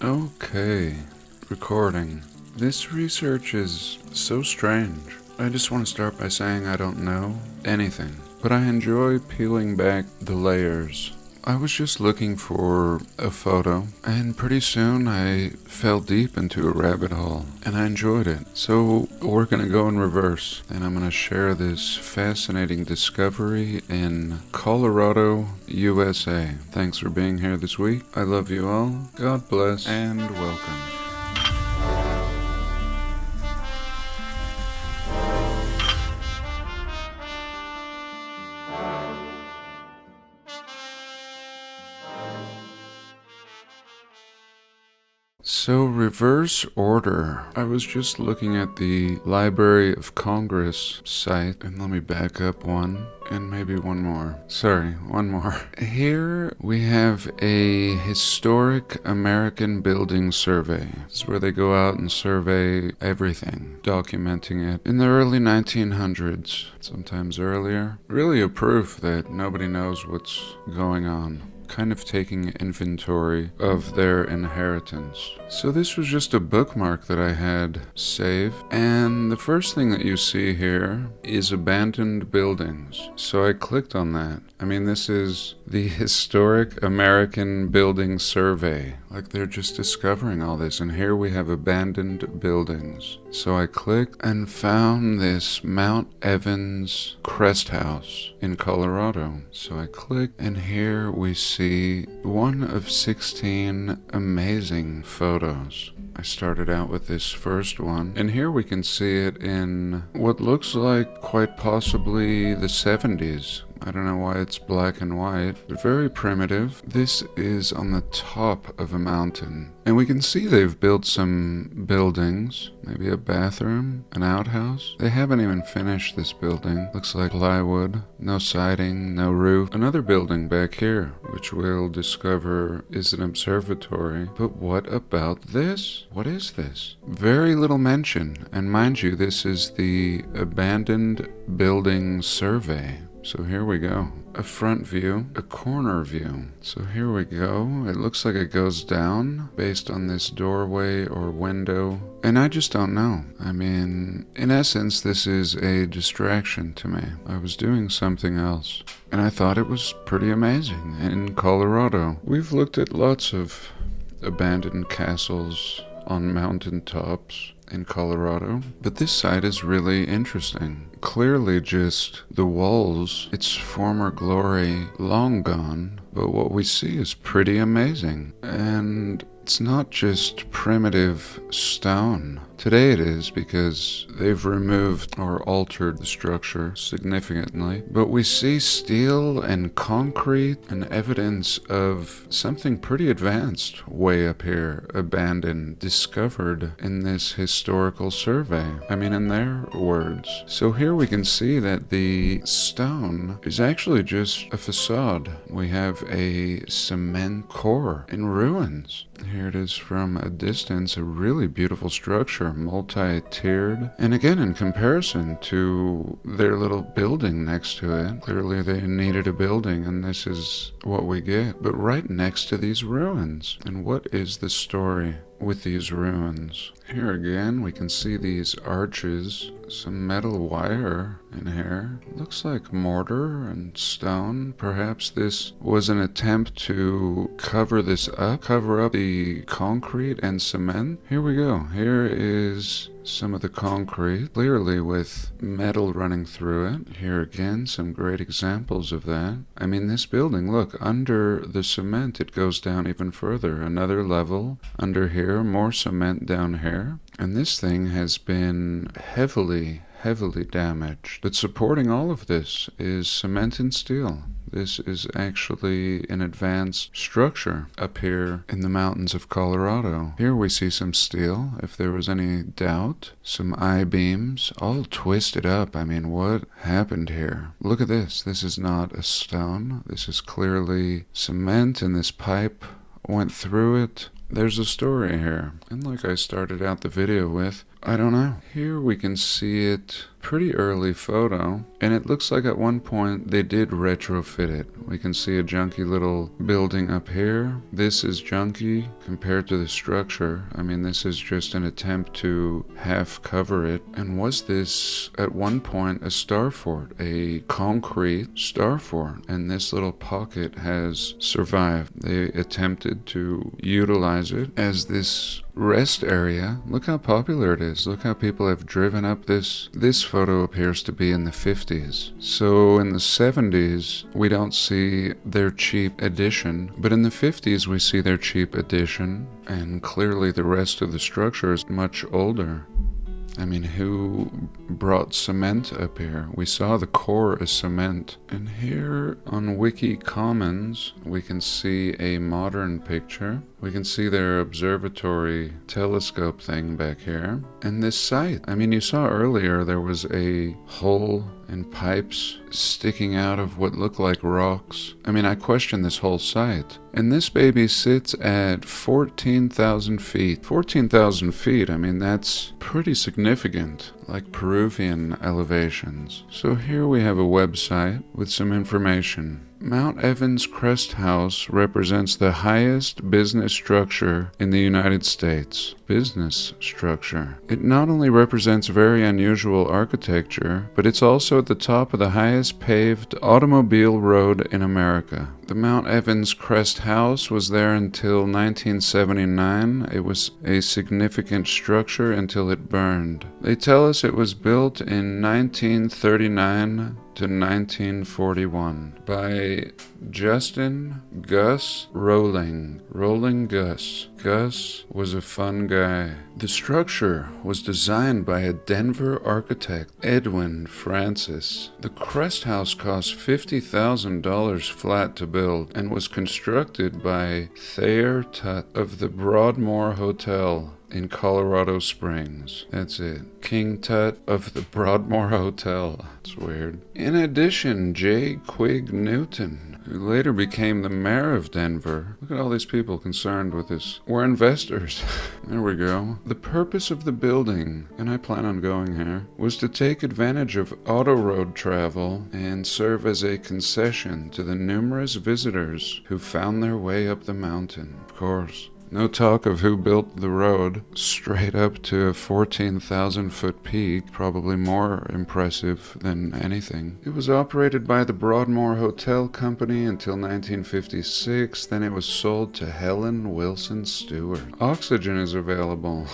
Okay, recording. This research is so strange. I just want to start by saying I don't know anything, but I enjoy peeling back the layers. I was just looking for a photo, and pretty soon I fell deep into a rabbit hole, and I enjoyed it. So we're going to go in reverse, and I'm going to share this fascinating discovery in Colorado, USA. Thanks for being here this week. I love you all. God bless, and welcome. So, reverse order. I was just looking at the Library of Congress site, and let me back up one, and maybe one more. Sorry, one more. Here we have a historic American building survey. This is where they go out and survey everything, documenting it in the early 1900s, sometimes earlier. Really a proof that nobody knows what's going on. Kind of taking inventory of their inheritance. So this was just a bookmark that I had saved, and the first thing that you see here is abandoned buildings. So I clicked on that. I mean, this is the Historic American Building Survey. Like, they're just discovering all this, and here we have abandoned buildings. So I clicked and found this Mount Evans Crest House in Colorado. So I clicked, and here we see one of 16 amazing photos. I started out with this first one, and here we can see it in what looks like quite possibly the 70s. I don't know why it's black and white, but very primitive. This is on the top of a mountain, and we can see they've built some buildings, maybe a bathroom, an outhouse. They haven't even finished this building. Looks like plywood, no siding, no roof. Another building back here, which we'll discover is an observatory. But what about this? What is this? Very little mention, and mind you, this is the Abandoned Building Survey. So here we go. A front view, a corner view. So here we go. It looks like it goes down based on this doorway or window. And I just don't know. I mean, in essence, this is a distraction to me. I was doing something else, and I thought it was pretty amazing. In Colorado, we've looked at lots of abandoned castles on mountaintops in Colorado, but this site is really interesting. Clearly just the walls, its former glory long gone, but what we see is pretty amazing. And it's not just primitive stone. Today it is, because they've removed or altered the structure significantly. But we see steel and concrete and evidence of something pretty advanced way up here, abandoned, discovered in this historical survey. I mean, in their words. So here we can see that the stone is actually just a facade. We have a cement core in ruins. Here it is from a distance, a really beautiful structure, multi-tiered. And again, in comparison to their little building next to it, clearly they needed a building, and this is what we get. But right next to these ruins. And what is the story with these ruins? Here again, we can see these arches, some metal wire in here. Looks like mortar and stone. Perhaps this was an attempt to cover this up, cover up the concrete and cement. Here we go. Here is some of the concrete, clearly with metal running through it. Here again, some great examples of that. I mean, this building, look, under the cement it goes down even further. Another level under here, more cement down here. And this thing has been heavily damaged. But supporting all of this is cement and steel. This is actually an advanced structure up here in the mountains of Colorado. Here we see some steel, if there was any doubt. Some I-beams, all twisted up. I mean, what happened here? Look at this. This is not a stone. This is clearly cement, and this pipe went through it. There's a story here. And like I started out the video with, I don't know. Here we can see it Pretty early photo, and it looks like at one point they did retrofit it. We can see a junky little building up here. This is junky compared to the structure. I mean, this is just an attempt to half cover it. And was this at one point a star fort, a concrete star fort? And this little pocket has survived. They attempted to utilize it as this rest area. Look how popular it is. Look how people have driven up this. This photo appears to be in the 50s. So in the 70s, we don't see their cheap edition, but in the 50s, we see their cheap edition, and clearly the rest of the structure is much older. I mean, who brought cement up here? We saw the core is cement. And here on Wiki Commons, we can see a modern picture. We can see their observatory telescope thing back here. And this site, I mean, you saw earlier there was a hole and pipes sticking out of what look like rocks. I mean, I question this whole site. And this baby sits at 14,000 feet. 14,000 feet, I mean, that's pretty significant, like Peruvian elevations. So here we have a website with some information. Mount Evans Crest House represents the highest business structure in the United States. Business structure. It not only represents very unusual architecture, but it's also at the top of the highest paved automobile road in America. The Mount Evans Crest House was there until 1979. It was a significant structure until it burned. They tell us it was built in 1939 to 1941 by Justin Gus Rowling. Rolling Gus. Gus was a fun guy. The structure was designed by a Denver architect, Edwin Francis. The Crest House cost $50,000 flat to build and was constructed by Thayer Tut of the Broadmoor Hotel in Colorado Springs. That's it. King Tut of the Broadmoor Hotel. It's weird. In addition, J. Quig Newton, who later became the mayor of Denver. Look at all these people concerned with this. We're investors. There we go. The purpose of the building, and I plan on going here, was to take advantage of auto road travel and serve as a concession to the numerous visitors who found their way up the mountain. Of course. No talk of who built the road straight up to a 14,000-foot peak, probably more impressive than anything. It was operated by the Broadmoor Hotel Company until 1956, then it was sold to Helen Wilson Stewart. Oxygen is available.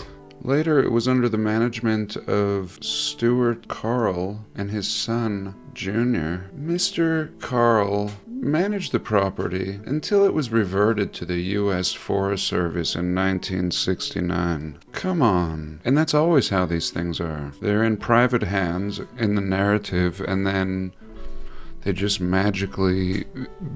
Later, it was under the management of Stuart Carl and his son, Jr. Mr. Carl managed the property until it was reverted to the U.S. Forest Service in 1969. Come on. And that's always how these things are. They're in private hands in the narrative, and then they just magically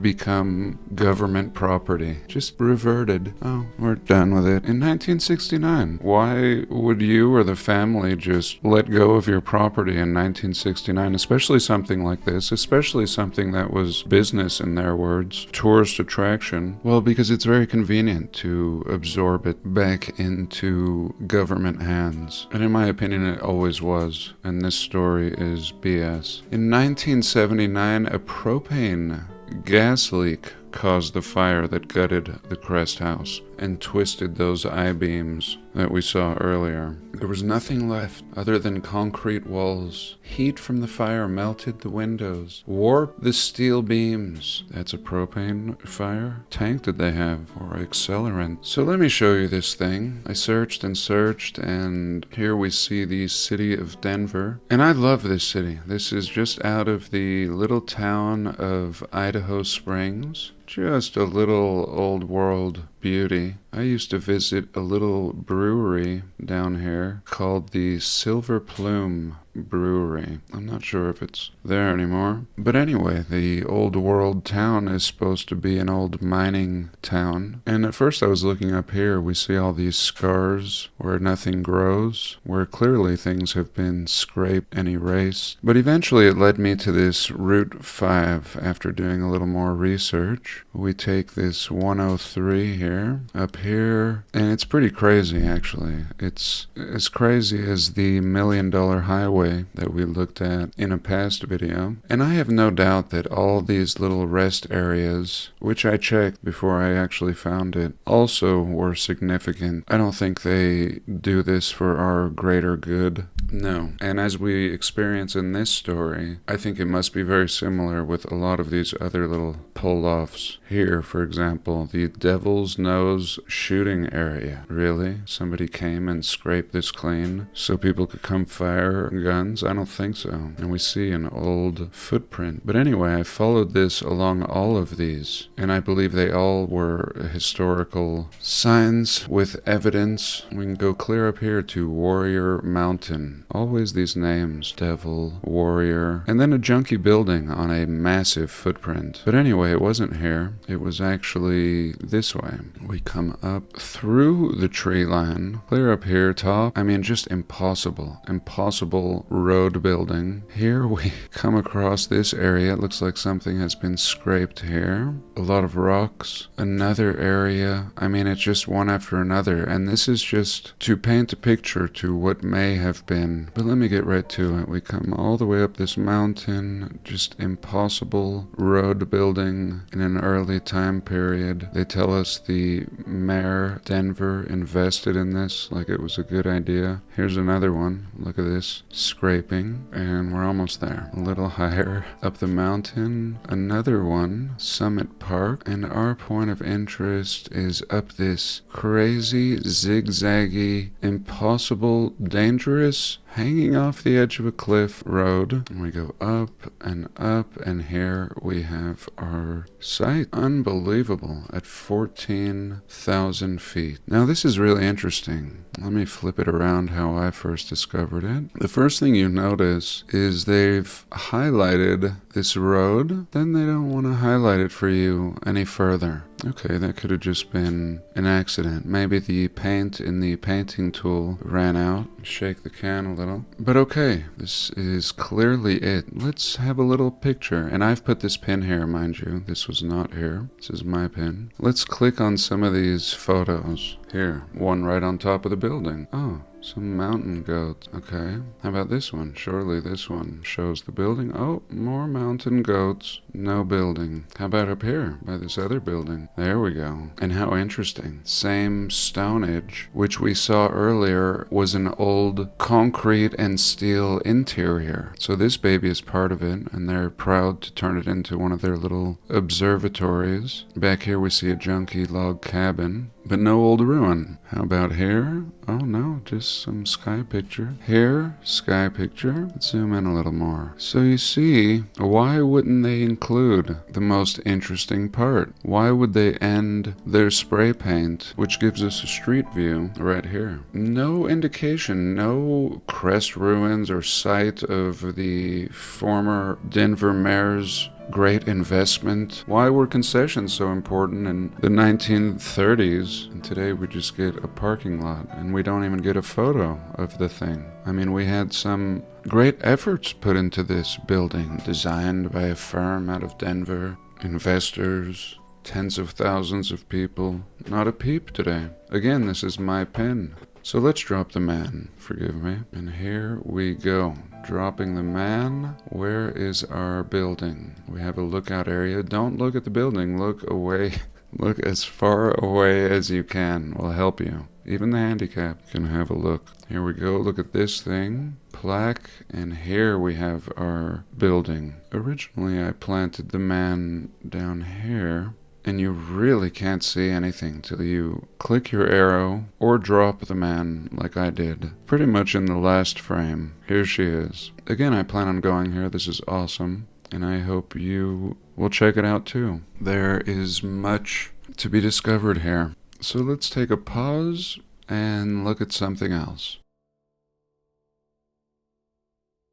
become government property. Just reverted. Oh, we're done with it. In 1969, why would you or the family just let go of your property in 1969? Especially something like this, especially something that was business in their words, tourist attraction. Well, because it's very convenient to absorb it back into government hands. And in my opinion, it always was. And this story is BS. In 1979, a propane gas leak caused the fire that gutted the Crest House and twisted those I-beams that we saw earlier. There was nothing left other than concrete walls. Heat from the fire melted the windows, warped the steel beams. That's a propane fire? Tank did they have? Or accelerant? So let me show you this thing. I searched and searched, and here we see the city of Denver. And I love this city. This is just out of the little town of Idaho Springs. Just a little old world beauty. I used to visit a little brewery down here called the Silver Plume Brewery. I'm not sure if it's there anymore. But anyway, the old world town is supposed to be an old mining town. And at first I was looking up here, we see all these scars where nothing grows, where clearly things have been scraped and erased. But eventually it led me to this Route 5 after doing a little more research. We take this 103 here, up here, and it's pretty crazy actually. It's as crazy as the $1 Million Highway hallway that we looked at in a past video. And I have no doubt that all these little rest areas, which I checked before I actually found it, also were significant. I don't think they do this for our greater good. No. And as we experience in this story, I think it must be very similar with a lot of these other little pull-offs. Here, for example, the Devil's Nose shooting area. Really? Somebody came and scraped this clean so people could come fire guns? I don't think so. And we see an old footprint. But anyway, I followed this along all of these, and I believe they all were historical signs with evidence. We can go clear up here to Warrior Mountain. Always these names, Devil, Warrior, and then a junky building on a massive footprint. But anyway, it wasn't here. It was actually this way. We come up through the tree line, clear up here top. I mean, just impossible road building. Here we come across this area. It looks like something has been scraped here. A lot of rocks. Another area. I mean, it's just one after another. And this is just to paint a picture to what may have been. But let me get right to it. We come all the way up this mountain. Just impossible road building in an early time period. They tell us the mayor, Denver, invested in this like it was a good idea. Here's another one. Look at this. Scraping. And we're almost there. A little higher up the mountain. Another one. Summit Park. And our point of interest is up this crazy, zigzaggy, impossible, dangerous, hanging off the edge of a cliff road. And we go up, and here we have our site. Unbelievable, at 14,000 feet. Now this is really interesting. Let me flip it around how I first discovered it. The first thing you notice is they've highlighted this road, then they don't want to highlight it for you any further. Okay, that could have just been an accident. Maybe the paint in the painting tool ran out. Shake the can a little. But okay, this is clearly it. Let's have a little picture. And I've put this pin here, mind you. This was not here. This is my pin. Let's click on some of these photos. Here, one right on top of the building. Oh, some mountain goats. Okay. How about this one? Surely this one shows the building. Oh, more mountain goats. No building. How about up here by this other building? There we go. And how interesting. Same stonage, which we saw earlier was an old concrete and steel interior. So this baby is part of it, and they're proud to turn it into one of their little observatories. Back here we see a junky log cabin, but no old ruin. How about here? Oh no, just some sky picture. Here, sky picture. Let's zoom in a little more. So you see, why wouldn't they include the most interesting part? Why would they end their spray paint, which gives us a street view right here? No indication, no crest ruins or site of the former Denver mayor's great investment. Why were concessions so important in the 1930s? And today we just get a parking lot and we don't even get a photo of the thing. I mean, we had some great efforts put into this building, designed by a firm out of Denver, investors, tens of thousands of people. Not a peep today. Again, this is my pen. So let's drop the man, forgive me. And here we go. Dropping the man. Where is our building? We have a lookout area. Don't look at the building. Look away. Look as far away as you can. Will help you. Even the handicapped can have a look. Here we go. Look at this thing. Plaque. And here we have our building. Originally I planted the man down here. And you really can't see anything till you click your arrow or drop the man like I did. Pretty much in the last frame. Here she is. Again, I plan on going here. This is awesome. And I hope you will check it out too. There is much to be discovered here. So let's take a pause and look at something else.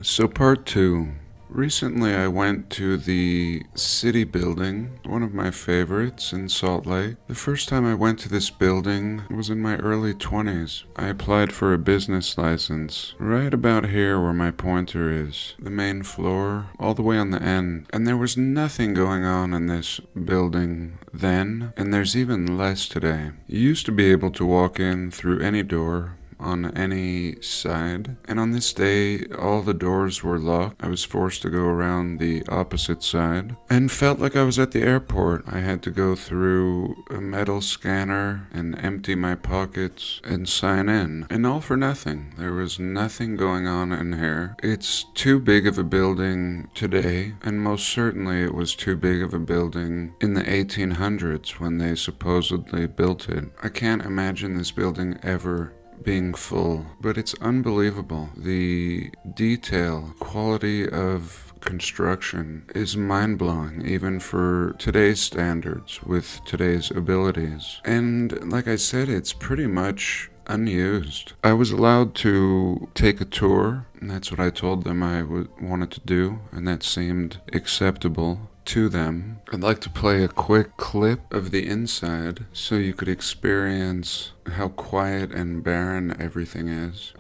So part 2. Recently I went to the city building, one of my favorites in Salt Lake. The first time I went to this building was in my early 20s. I applied for a business license right about here where my pointer is. The main floor, all the way on the end. And there was nothing going on in this building then, and there's even less today. You used to be able to walk in through any door on any side. And on this day, all the doors were locked. I was forced to go around the opposite side and felt like I was at the airport. I had to go through a metal scanner and empty my pockets and sign in. And all for nothing. There was nothing going on in here. It's too big of a building today, and most certainly it was too big of a building in the 1800s when they supposedly built it. I can't imagine this building ever being full, but it's unbelievable. The detail, quality of construction is mind-blowing, even for today's standards with today's abilities. And like I said, it's pretty much unused. I was allowed to take a tour, and that's what I told them I wanted to do, and that seemed acceptable to them. I'd like to play a quick clip of the inside so you could experience how quiet and barren everything is.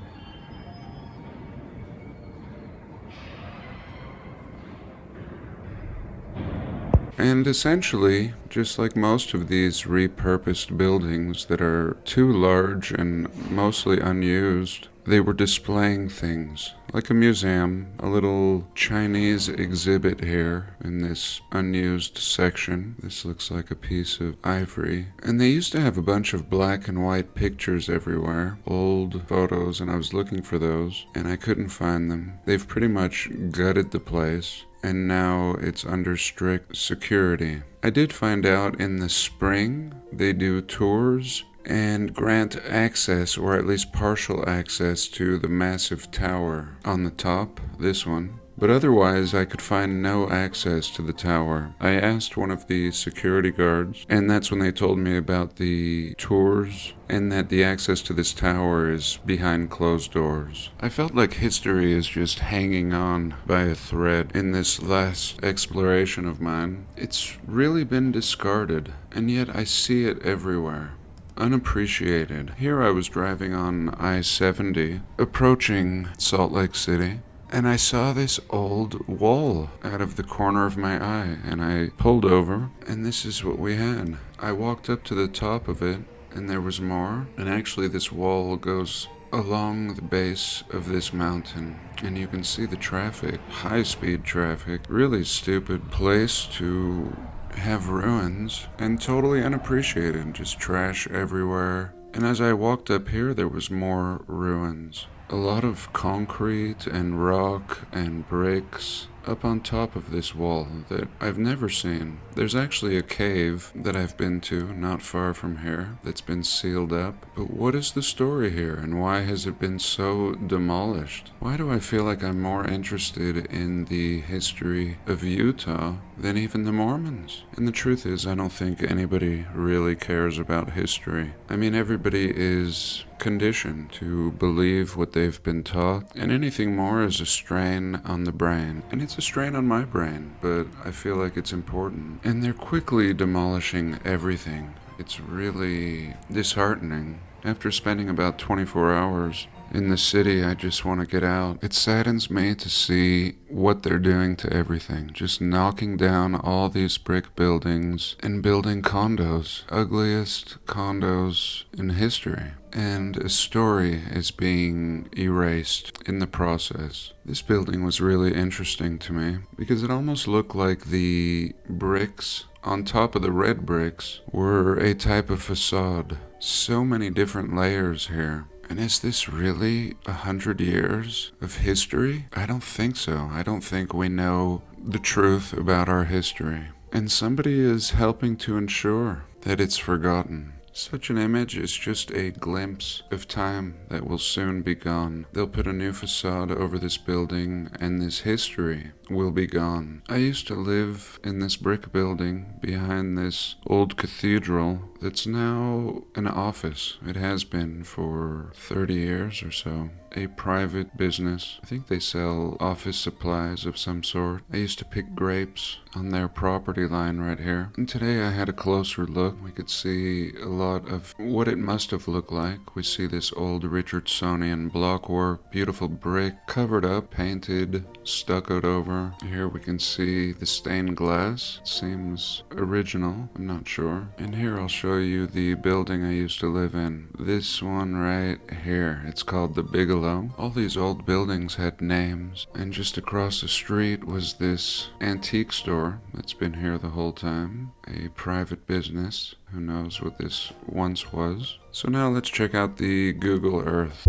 And essentially, just like most of these repurposed buildings that are too large and mostly unused, they were displaying things, like a museum, a little Chinese exhibit here in this unused section. This looks like a piece of ivory. And they used to have a bunch of black and white pictures everywhere, old photos, and I was looking for those, and I couldn't find them. They've pretty much gutted the place, and now it's under strict security. I did find out in the spring they do tours and grant access, or at least partial access, to the massive tower on the top, this one. But otherwise, I could find no access to the tower. I asked one of the security guards, and that's when they told me about the tours and that the access to this tower is behind closed doors. I felt like history is just hanging on by a thread in this last exploration of mine. It's really been discarded, and yet I see it everywhere. Unappreciated. Here I was driving on I-70, approaching Salt Lake City, and I saw this old wall out of the corner of my eye, and I pulled over, and this is what we had. I walked up to the top of it, and there was more, and actually this wall goes along the base of this mountain, and you can see the traffic, high-speed traffic. Really stupid place to have ruins, and totally unappreciated, just trash everywhere. And as I walked up here, there was more ruins. A lot of concrete and rock and bricks up on top of this wall that I've never seen. There's actually a cave that I've been to not far from here that's been sealed up. But what is the story here, and why has it been so demolished? Why do I feel like I'm more interested in the history of Utah than even the Mormons? And the truth is, I don't think anybody really cares about history. I mean, everybody is conditioned to believe what they've been taught, and anything more is a strain on the brain. And it's a strain on my brain, but I feel like it's important. And they're quickly demolishing everything. It's really disheartening. After spending about 24 hours in the city, I just want to get out. It saddens me to see what they're doing to everything. Just knocking down all these brick buildings and building condos. Ugliest condos in history. And a story is being erased in the process. This building was really interesting to me because it almost looked like the bricks on top of the red bricks were a type of facade. So many different layers here. And is this really 100 years of history? I don't think so. I don't think we know the truth about our history. And somebody is helping to ensure that it's forgotten. Such an image is just a glimpse of time that will soon be gone. They'll put a new facade over this building, and this history will be gone. I used to live in this brick building behind this old cathedral that's now an office. It has been for 30 years or so. A private business. I think they sell office supplies of some sort. I used to pick grapes on their property line right here. And today I had a closer look. We could see a lot thought of what it must have looked like. We see this old Richardsonian blockwork, beautiful brick, covered up, painted, stuccoed over. Here we can see the stained glass. It seems original, I'm not sure. And here I'll show you the building I used to live in. This one right here, it's called the Bigelow. All these old buildings had names, and just across the street was this antique store that's been here the whole time. A private business. Who knows what this once was. So now let's check out the Google Earth.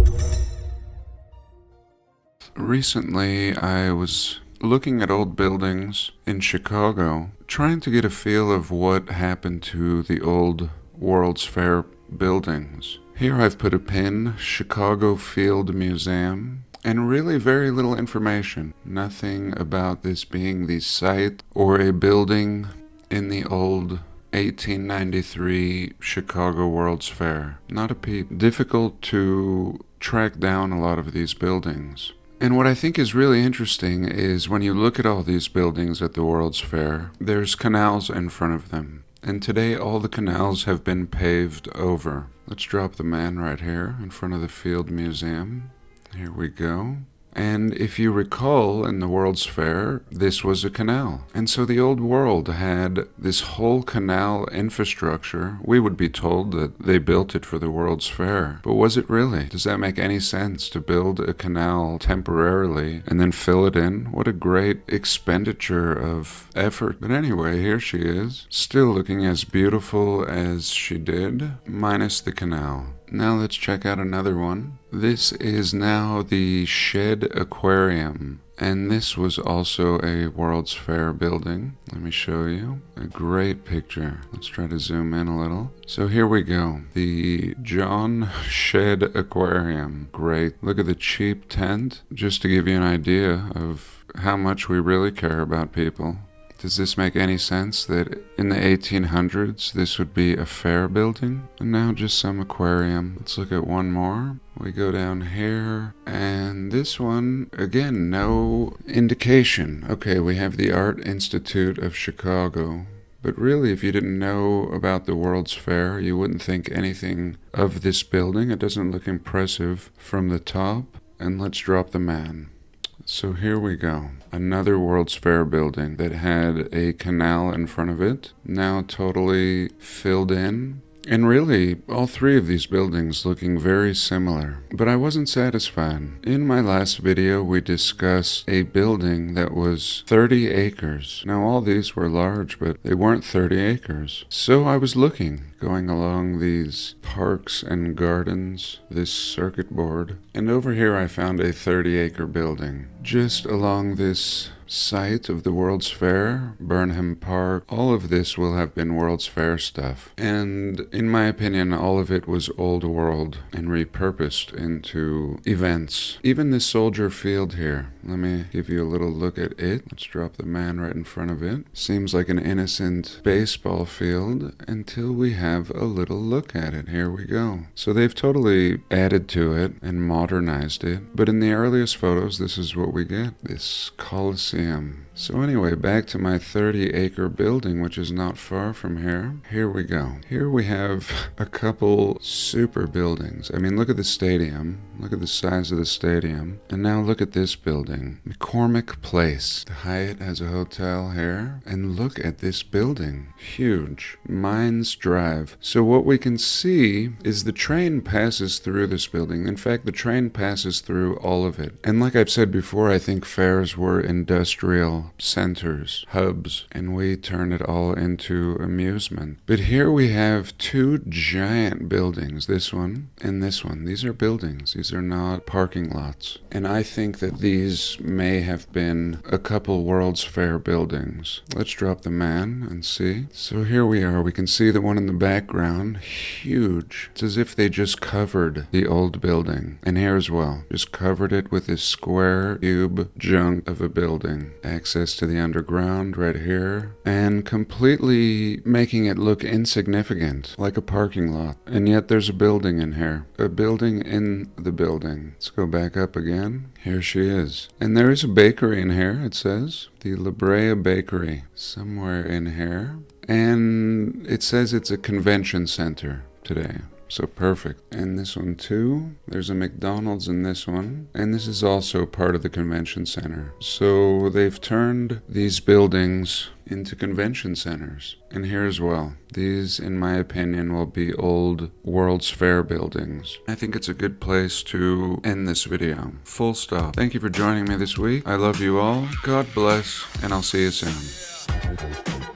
Recently, I was looking at old buildings in Chicago, trying to get a feel of what happened to the old World's Fair buildings. Here I've put a pin, Chicago Field Museum, and really very little information. Nothing about this being the site or a building in the old 1893 Chicago World's Fair. Not a peep. Difficult to track down a lot of these buildings. And what I think is really interesting is when you look at all these buildings at the World's Fair, there's canals in front of them. And today all the canals have been paved over. Let's drop the man right here in front of the Field Museum. Here we go. And if you recall, in the World's Fair, this was a canal. And so the old world had this whole canal infrastructure. We would be told that they built it for the World's Fair. But was it really? Does that make any sense to build a canal temporarily and then fill it in? What a great expenditure of effort. But anyway, here she is, still looking as beautiful as she did, minus the canal. Now let's check out another one. This is now the Shed Aquarium, and this was also a World's Fair building. Let me show you. A great picture. Let's try to zoom in a little. So here we go. The John Shed Aquarium. Great. Look at the cheap tent, just to give you an idea of how much we really care about people. Does this make any sense that in the 1800s this would be a fair building? And now just some aquarium. Let's look at one more. We go down here, and this one, again, no indication. Okay, we have the Art Institute of Chicago. But really, if you didn't know about the World's Fair, you wouldn't think anything of this building. It doesn't look impressive from the top. And let's drop the man. So here we go. Another World's Fair building that had a canal in front of it, now totally filled in. And really, all three of these buildings looking very similar. But I wasn't satisfied. In my last video, we discussed a building that was 30 acres. Now, all these were large, but they weren't 30 acres. So I was looking, going along these parks and gardens, this circuit board. And over here, I found a 30-acre building. Just along this site of the World's Fair, Burnham Park, all of this will have been World's Fair stuff. And in my opinion, all of it was old world and repurposed into events. Even this Soldier Field here, let me give you a little look at it. Let's drop the man right in front of it. Seems like an innocent baseball field until we have a little look at it. Here we go. So they've totally added to it and modernized it. But in the earliest photos, this is what we get. This Coliseum. So anyway, back to my 30-acre building, which is not far from here. Here we go. Here we have a couple super buildings. I mean, look at the stadium. Look at the size of the stadium. And now look at this building. McCormick Place. The Hyatt has a hotel here. And look at this building. Huge. Mines Drive. So what we can see is the train passes through this building. In fact, the train passes through all of it. And like I've said before, I think fairs were industrial centers, hubs, and we turned it all into amusement. But here we have two giant buildings, this one and this one. These are buildings. These are not parking lots. And I think that these may have been a couple World's Fair buildings. Let's drop the man and see. So here we are. We can see the one in the background. Huge. It's as if they just covered the old building. And here as well. Just covered it with this square cube junk of a building. Access to the underground right here. And completely making it look insignificant. Like a parking lot. And yet there's a building in here. A building in the building. Let's go back up again. Here she is. And there is a bakery in here, it says. The LBRY Bakery. Somewhere in here. And it says it's a convention center. today. So perfect. And this one too. There's a McDonald's in this one. And this is also part of the convention center. So they've turned these buildings into convention centers. And here as well. These, in my opinion, will be old World's Fair buildings. I think it's a good place to end this video. Full stop. Thank you for joining me this week. I love you all. God bless, and I'll see you soon.